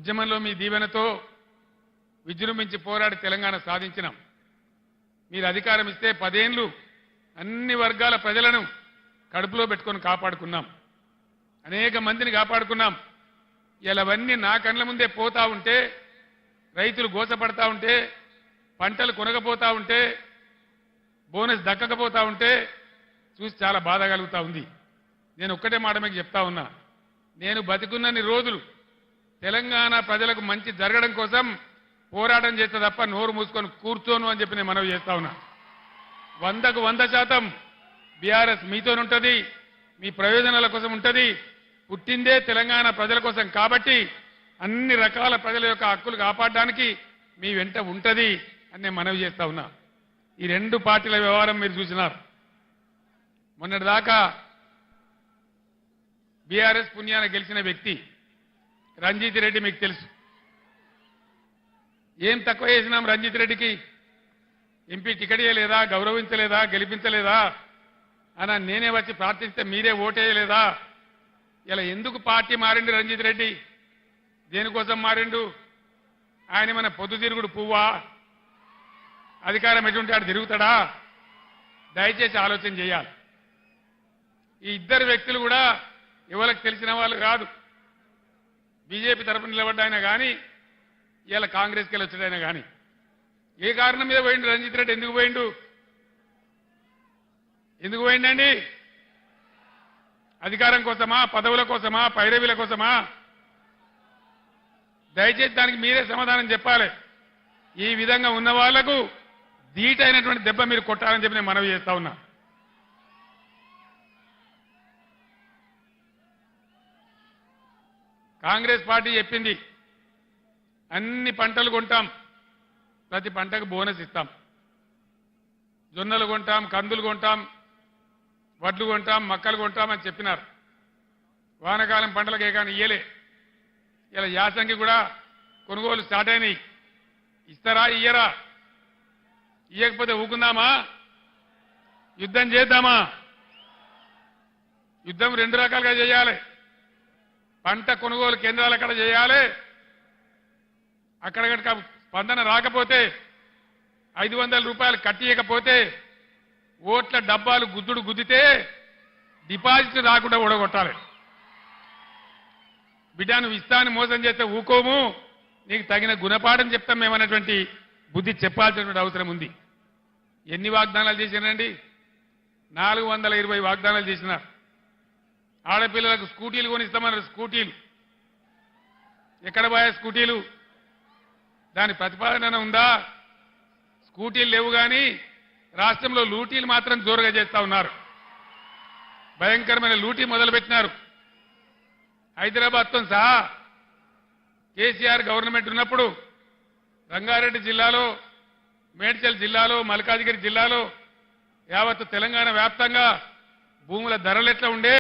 ఉద్యమంలో మీ దీవెనతో విజృంభించి పోరాడి తెలంగాణ సాధించినాం. మీరు అధికారం ఇస్తే 10 ఏళ్లు అన్ని వర్గాల ప్రజలను కడుపులో పెట్టుకొని కాపాడుకున్నాం. అనేక మందిని కాపాడుకున్నాం. ఇలావన్నీ నా కళ్ళ ముందే పోతా ఉంటే, రైతులు గోసపడతా ఉంటే, పంటలు కొనకపోతా ఉంటే, బోనస్ దక్కకపోతా ఉంటే చూసి చాలా బాధ కలుగుతా ఉంది. నేను ఒక్కటే మాట మీకు చెప్తా ఉన్నా, నేను బతికున్నన్ని రోజులు తెలంగాణ ప్రజలకు మంచి జరగడం కోసం పోరాటం చేస్తే తప్ప నోరు మూసుకొని కూర్చోను అని చెప్పి నేను మనవి చేస్తా ఉన్నా. 100కు 100% బీఆర్ఎస్ మీతోనుంటది, మీ ప్రయోజనాల కోసం ఉంటది. పుట్టిందే తెలంగాణ ప్రజల కోసం కాబట్టి అన్ని రకాల ప్రజల యొక్క హక్కులు కాపాడడానికి మీ వెంట ఉంటది అని నేను మనవి చేస్తా ఉన్నా. ఈ 2 పార్టీల వ్యవహారం మీరు చూసినారు. మొన్నటిదాకా బీఆర్ఎస్ పుణ్యాన గెలిచిన వ్యక్తి రంజిత్ రెడ్డి మీకు తెలుసు. ఏం తక్కువ చేసినాం రంజిత్ రెడ్డికి? ఎంపీ టికెట్ ఇవ్వలేదా, గౌరవించలేదా, గెలిపించలేదా అని నేనే వచ్చి ప్రార్థిస్తే మీరే ఓటేయలేదా? ఇలా ఎందుకు పార్టీ మారిండు రంజిత్ రెడ్డి? దేనికోసం మారిండు? ఆయన మన పొద్దుతిరుగుడు పువ్వా? అధికారం ఎటువంటి ఆడు తిరుగుతాడా? దయచేసి ఆలోచన చేయాలి. ఈ ఇద్దరు వ్యక్తులు కూడా ఎవరికి తెలిసిన వాళ్ళు కాదు. బీజేపీ తరఫున నిలబడ్డాయినా కానీ ఇలా కాంగ్రెస్కి వెళ్ళి వచ్చాడైనా కానీ ఏ కారణం మీద పోయిండు రంజిత్ రెడ్డి? ఎందుకు పోయిండు? ఎందుకు పోయిండండి? అధికారం కోసమా, పదవుల కోసమా, పైరవీల కోసమా? దయచేసి దానికి మీరే సమాధానం చెప్పాలి. ఈ విధంగా ఉన్న వాళ్లకు ధీటైనటువంటి దెబ్బ మీరు కొట్టాలని చెప్పి నేను మనవి చేస్తా ఉన్నా. కాంగ్రెస్ పార్టీ చెప్పింది అన్ని పంటలు కొంటాం, ప్రతి పంటకు బోనస్ ఇస్తాం. జొన్నలు కొంటాం, కందులు కొంటాం, వడ్లు కొంటాం, మక్కలు కొంటాం అని చెప్పినారు. వానకాలం పంటలకు కానీ ఇయ్యలే. ఇలా యాసంగి కూడా కొనుగోలు స్టార్ట్ అయినాయి. ఇస్తారా ఇయ్యరా? ఇయ్యకపోతే ఊకుందామా? యుద్ధం చేద్దామా? యుద్ధం 2 రకాలుగా చేయాలి. పంట కొనుగోలు కేంద్రాలు అక్కడ చేయాలి. అక్కడ కనుక స్పందన రాకపోతే 500 రూపాయలు కట్టియకపోతే ఓట్ల డబ్బాలు గుద్దితే డిపాజిట్ రాకుండా ఓడగొట్టాలి. బిడ్డ నువ్వు ఇస్తాను మోసం చేస్తే ఊకోము, నీకు తగిన గుణపాఠం చెప్తాం మేమన్నటువంటి బుద్ధి చెప్పాల్సినటువంటి అవసరం ఉంది. ఎన్ని వాగ్దానాలు చేసినారండి? 420 వాగ్దానాలు చేసినారు. ఆడపిల్లలకు స్కూటీలు కొనిస్తామన్నారు. స్కూటీలు ఎక్కడ పోయా? స్కూటీలు దాని ప్రతిపాదన ఉందా? స్కూటీలు లేవు. కానీ రాష్ట్రంలో లూటీలు మాత్రం జోరుగా చేస్తా ఉన్నారు. భయంకరమైన లూటీ మొదలుపెట్టినారు. హైదరాబాద్తో సహా కేసీఆర్ గవర్నమెంట్ ఉన్నప్పుడు రంగారెడ్డి జిల్లాలో, మేడ్చల్ జిల్లాలో, మల్కాజిగిరి జిల్లాలో, యావత్ తెలంగాణ వ్యాప్తంగా భూముల ధరలు ఎట్లా ఉండే